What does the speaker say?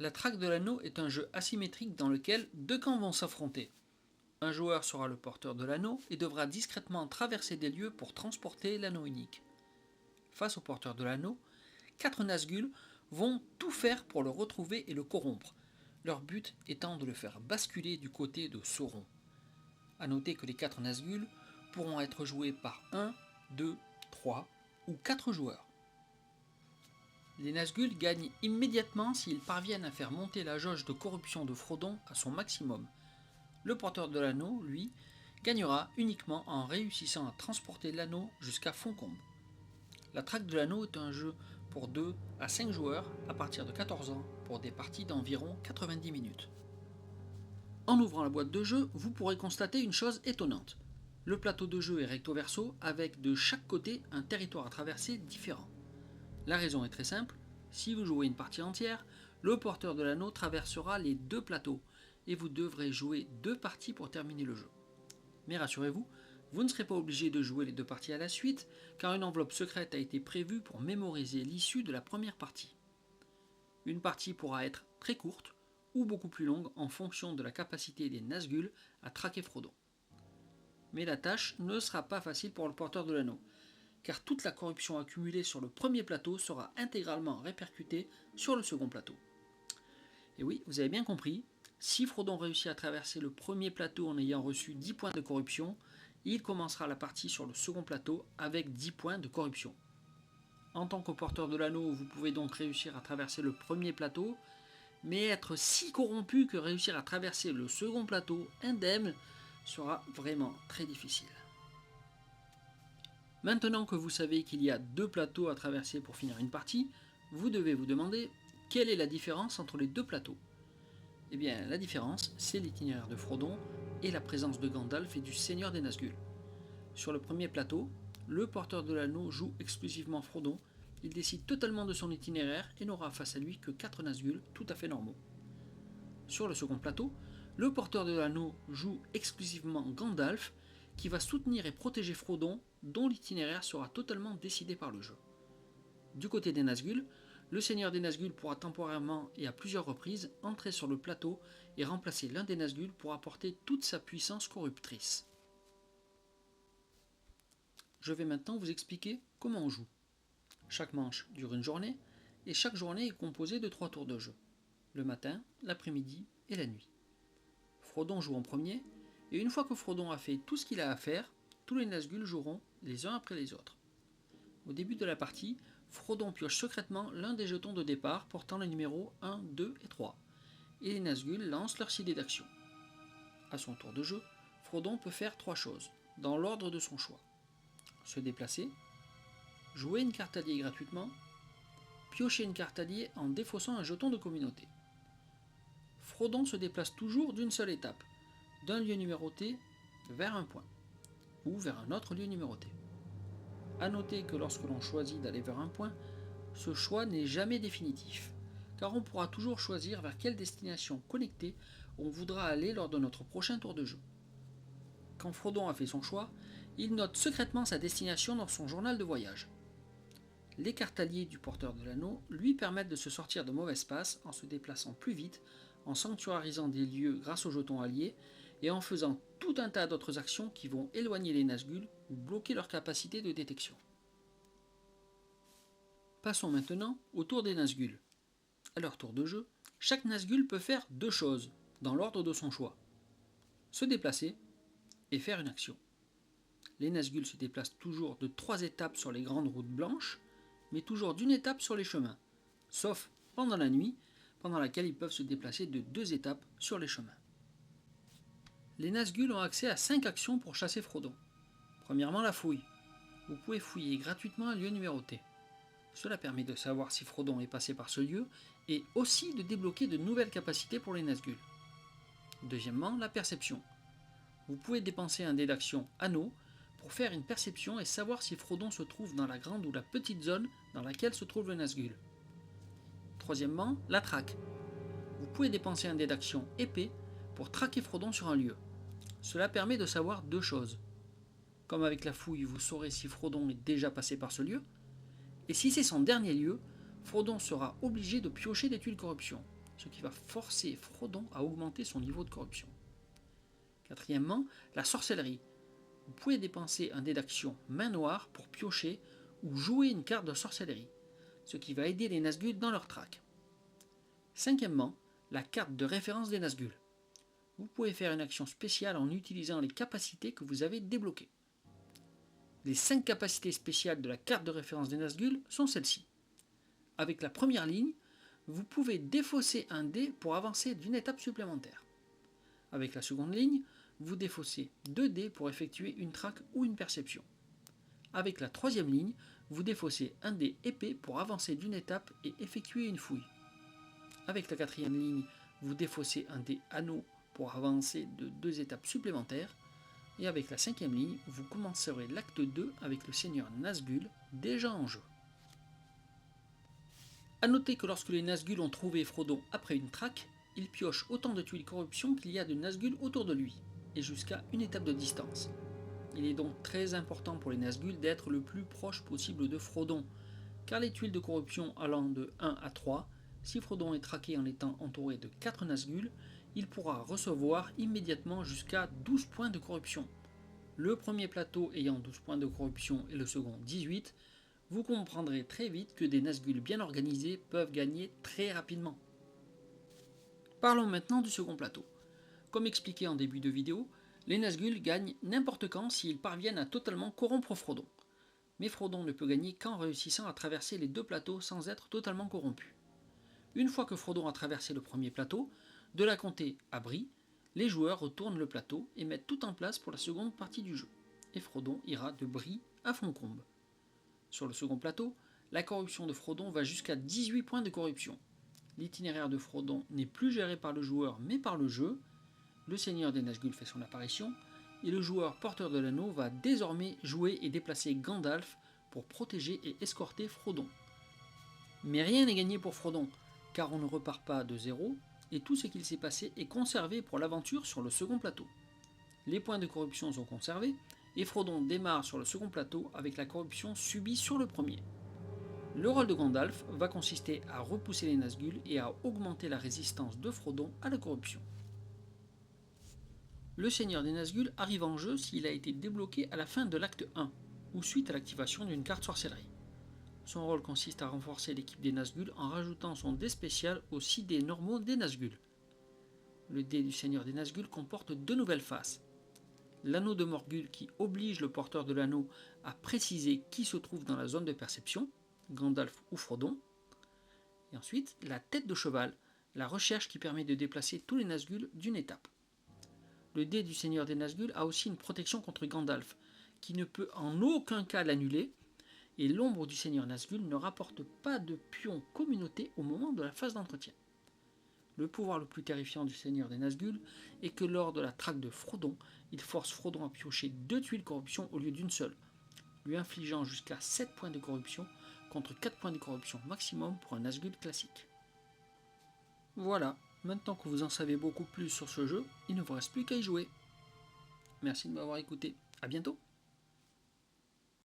La traque de l'anneau est un jeu asymétrique dans lequel deux camps vont s'affronter. Un joueur sera le porteur de l'anneau et devra discrètement traverser des lieux pour transporter l'anneau unique. Face au porteur de l'anneau, 4 Nazgûl vont tout faire pour le retrouver et le corrompre, leur but étant de le faire basculer du côté de Sauron. A noter que les 4 Nazgûl pourront être joués par 1, 2, 3 ou 4 joueurs. Les Nazgûl gagnent immédiatement s'ils parviennent à faire monter la jauge de corruption de Frodon à son maximum. Le porteur de l'anneau, lui, gagnera uniquement en réussissant à transporter l'anneau jusqu'à Foncombe. La traque de l'anneau est un jeu pour 2 à 5 joueurs à partir de 14 ans pour des parties d'environ 90 minutes. En ouvrant la boîte de jeu, vous pourrez constater une chose étonnante. Le plateau de jeu est recto verso avec de chaque côté un territoire à traverser différent. La raison est très simple, si vous jouez une partie entière, le porteur de l'anneau traversera les deux plateaux et vous devrez jouer 2 parties pour terminer le jeu. Mais rassurez-vous, vous ne serez pas obligé de jouer les 2 parties à la suite, car une enveloppe secrète a été prévue pour mémoriser l'issue de la première partie. Une partie pourra être très courte ou beaucoup plus longue en fonction de la capacité des Nazgûl à traquer Frodon. Mais la tâche ne sera pas facile pour le porteur de l'anneau, car toute la corruption accumulée sur le premier plateau sera intégralement répercutée sur le second plateau. Et oui, vous avez bien compris, si Frodon réussit à traverser le premier plateau en ayant reçu 10 points de corruption, il commencera la partie sur le second plateau avec 10 points de corruption. En tant que porteur de l'anneau, vous pouvez donc réussir à traverser le premier plateau, mais être si corrompu que réussir à traverser le second plateau indemne sera vraiment très difficile. Maintenant que vous savez qu'il y a 2 plateaux à traverser pour finir une partie, vous devez vous demander quelle est la différence entre les 2 plateaux. Eh bien, la différence, c'est l'itinéraire de Frodon et la présence de Gandalf et du Seigneur des Nazgûl. Sur le premier plateau, le porteur de l'anneau joue exclusivement Frodon, il décide totalement de son itinéraire et n'aura face à lui que 4 Nazgûl tout à fait normaux. Sur le second plateau, le porteur de l'anneau joue exclusivement Gandalf, qui va soutenir et protéger Frodon, dont l'itinéraire sera totalement décidé par le jeu. Du côté des Nazgûl, le Seigneur des Nazgûl pourra temporairement et à plusieurs reprises entrer sur le plateau et remplacer l'un des Nazgûl pour apporter toute sa puissance corruptrice. Je vais maintenant vous expliquer comment on joue. Chaque manche dure une journée et chaque journée est composée de 3 tours de jeu. Le matin, l'après-midi et la nuit. Frodon joue en premier et une fois que Frodon a fait tout ce qu'il a à faire, tous les Nazgûl joueront les uns après les autres. Au début de la partie, Frodon pioche secrètement l'un des jetons de départ portant les numéros 1, 2 et 3, et les Nazgûl lancent leurs idées d'action. A son tour de jeu, Frodon peut faire 3 choses, dans l'ordre de son choix. Se déplacer, jouer une carte alliée gratuitement, piocher une carte alliée en défaussant un jeton de communauté. Frodon se déplace toujours d'une seule étape, d'un lieu numéroté vers un point, ou vers un autre lieu numéroté. A noter que lorsque l'on choisit d'aller vers un point, ce choix n'est jamais définitif, car on pourra toujours choisir vers quelle destination connectée on voudra aller lors de notre prochain tour de jeu. Quand Frodon a fait son choix, il note secrètement sa destination dans son journal de voyage. Les cartes alliées du porteur de l'anneau lui permettent de se sortir de mauvaises passes en se déplaçant plus vite, en sanctuarisant des lieux grâce aux jetons alliés et en faisant tout un tas d'autres actions qui vont éloigner les Nazgûl ou bloquer leur capacité de détection. Passons maintenant au tour des Nazgûl. À leur tour de jeu, chaque Nazgûl peut faire 2 choses, dans l'ordre de son choix. Se déplacer et faire une action. Les Nazgûl se déplacent toujours de 3 étapes sur les grandes routes blanches, mais toujours d'une étape sur les chemins, sauf pendant la nuit, pendant laquelle ils peuvent se déplacer de 2 étapes sur les chemins. Les Nazgûl ont accès à 5 actions pour chasser Frodon. Premièrement, la fouille. Vous pouvez fouiller gratuitement un lieu numéroté. Cela permet de savoir si Frodon est passé par ce lieu et aussi de débloquer de nouvelles capacités pour les Nazgûl. Deuxièmement, la perception. Vous pouvez dépenser un dé d'action anneau pour faire une perception et savoir si Frodon se trouve dans la grande ou la petite zone dans laquelle se trouve le Nazgûl. Troisièmement, la traque. Vous pouvez dépenser un dé d'action épée pour traquer Frodon sur un lieu. Cela permet de savoir 2 choses. Comme avec la fouille, vous saurez si Frodon est déjà passé par ce lieu, et si c'est son dernier lieu, Frodon sera obligé de piocher des tuiles corruption. ce qui va forcer Frodon à augmenter son niveau de corruption. Quatrièmement, la sorcellerie. Vous pouvez dépenser un dé d'action main noire pour piocher ou jouer une carte de sorcellerie, ce qui va aider les Nazgûl dans leur traque. Cinquièmement, la carte de référence des Nazgûl. Vous pouvez faire une action spéciale en utilisant les capacités que vous avez débloquées. Les 5 capacités spéciales de la carte de référence des Nazgûl sont celles-ci. Avec la première ligne, vous pouvez défausser un dé pour avancer d'une étape supplémentaire. Avec la seconde ligne, vous défaussez 2 dés pour effectuer une traque ou une perception. Avec la troisième ligne, vous défaussez un dé épée pour avancer d'une étape et effectuer une fouille. Avec la quatrième ligne, vous défaussez un dé anneau pour avancer de 2 étapes supplémentaires. Et avec la cinquième ligne, vous commencerez l'acte 2 avec le seigneur Nazgûl déjà en jeu. A noter que lorsque les Nazgûl ont trouvé Frodon après une traque, ils piochent autant de tuiles corruption qu'il y a de Nazgûl autour de lui, et jusqu'à une étape de distance. Il est donc très important pour les Nazgûl d'être le plus proche possible de Frodon, car les tuiles de corruption allant de 1 à 3, si Frodon est traqué en étant entouré de 4 Nazgûl, il pourra recevoir immédiatement jusqu'à 12 points de corruption. Le premier plateau ayant 12 points de corruption et le second 18, vous comprendrez très vite que des Nazgûl bien organisés peuvent gagner très rapidement. Parlons maintenant du second plateau. Comme expliqué en début de vidéo, les Nazgûl gagnent n'importe quand s'ils parviennent à totalement corrompre Frodon. Mais Frodon ne peut gagner qu'en réussissant à traverser les 2 plateaux sans être totalement corrompu. Une fois que Frodon a traversé le premier plateau, de la comté à Brie, les joueurs retournent le plateau et mettent tout en place pour la seconde partie du jeu, et Frodon ira de Brie à Foncombe. Sur le second plateau, la corruption de Frodon va jusqu'à 18 points de corruption. L'itinéraire de Frodon n'est plus géré par le joueur mais par le jeu. Le seigneur des Nazgûl fait son apparition, et le joueur porteur de l'anneau va désormais jouer et déplacer Gandalf pour protéger et escorter Frodon. Mais rien n'est gagné pour Frodon, car on ne repart pas de zéro, et tout ce qu'il s'est passé est conservé pour l'aventure sur le second plateau. Les points de corruption sont conservés, et Frodon démarre sur le second plateau avec la corruption subie sur le premier. Le rôle de Gandalf va consister à repousser les Nazgûl et à augmenter la résistance de Frodon à la corruption. Le seigneur des Nazgûl arrive en jeu s'il a été débloqué à la fin de l'acte 1, ou suite à l'activation d'une carte sorcellerie. Son rôle consiste à renforcer l'équipe des Nazgûl en rajoutant son dé spécial aux 6 dés normaux des Nazgûl. Le dé du seigneur des Nazgûl comporte 2 nouvelles faces. L'anneau de Morgul qui oblige le porteur de l'anneau à préciser qui se trouve dans la zone de perception, Gandalf ou Frodon. Et ensuite, la tête de cheval, la recherche qui permet de déplacer tous les Nazgûl d'une étape. Le dé du seigneur des Nazgûl a aussi une protection contre Gandalf, qui ne peut en aucun cas l'annuler, et l'ombre du seigneur Nazgûl ne rapporte pas de pion communauté au moment de la phase d'entretien. Le pouvoir le plus terrifiant du seigneur des Nazgûl est que lors de la traque de Frodon, il force Frodon à piocher 2 tuiles corruption au lieu d'une seule, lui infligeant jusqu'à 7 points de corruption contre 4 points de corruption maximum pour un Nazgûl classique. Voilà, maintenant que vous en savez beaucoup plus sur ce jeu, il ne vous reste plus qu'à y jouer. Merci de m'avoir écouté, à bientôt.